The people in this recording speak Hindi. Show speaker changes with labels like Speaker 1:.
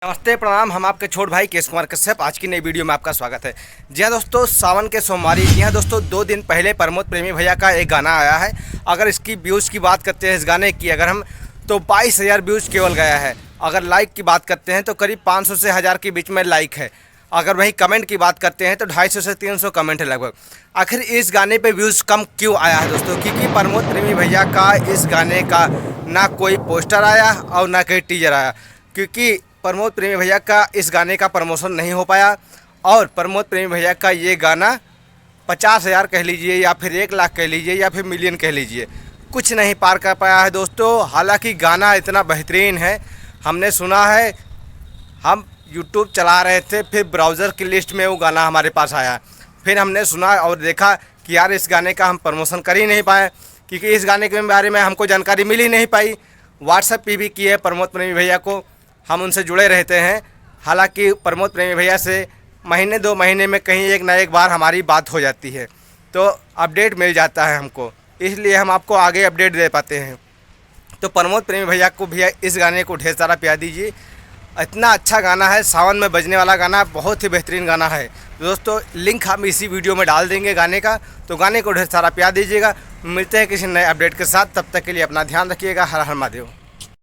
Speaker 1: नमस्ते प्रणाम। हम आपके छोट भाई केश कुमार कश्यप। आज की नई वीडियो में आपका स्वागत है। जी हाँ दोस्तों, सावन के सोमवारी, जी हाँ दोस्तों, 2 दिन पहले प्रमोद प्रेमी भैया का एक गाना आया है। अगर इसकी व्यूज़ की बात करते हैं, इस गाने की अगर हम, तो 22,000 व्यूज़ केवल गया है। अगर लाइक की बात करते हैं तो करीब 500 से 1000 के बीच में लाइक है। अगर वहीं कमेंट की बात करते हैं तो 250 से 300 कमेंट है लगभग। आखिर इस गाने पे व्यूज़ कम क्यों आया है दोस्तों? क्योंकि प्रमोद प्रेमी भैया का इस गाने का ना कोई पोस्टर आया और ना कोई टीजर आया। क्योंकि प्रमोद प्रेमी भैया का इस गाने का प्रमोशन नहीं हो पाया और प्रमोद प्रेमी भैया का ये गाना 50,000 कह लीजिए या फिर 1 लाख कह लीजिए या फिर मिलियन कह लीजिए, कुछ नहीं पार कर पाया है दोस्तों। हालांकि गाना इतना बेहतरीन है, हमने सुना है, हम यूट्यूब चला रहे थे, फिर ब्राउज़र की लिस्ट में वो गाना हमारे पास आया। फिर हमने सुना और देखा कि यार इस गाने का हम प्रमोशन कर ही नहीं पाए, क्योंकि इस गाने के बारे में हमको जानकारी मिल ही नहीं पाई। व्हाट्सएप पे भी किए प्रमोद प्रेमी भैया को, हम उनसे जुड़े रहते हैं। हालांकि प्रमोद प्रेमी भैया से महीने 2 महीने में कहीं एक ना एक बार हमारी बात हो जाती है, तो अपडेट मिल जाता है हमको, इसलिए हम आपको आगे अपडेट दे पाते हैं। तो प्रमोद प्रेमी भैया को भैया इस गाने को ढेर सारा प्यार दीजिए। इतना अच्छा गाना है, सावन में बजने वाला गाना, बहुत ही बेहतरीन गाना है दोस्तों। लिंक हम इसी वीडियो में डाल देंगे गाने का, तो गाने को ढेर सारा प्यार दीजिएगा। मिलते हैं किसी नए अपडेट के साथ, तब तक के लिए अपना ध्यान रखिएगा। हर हर महादेव।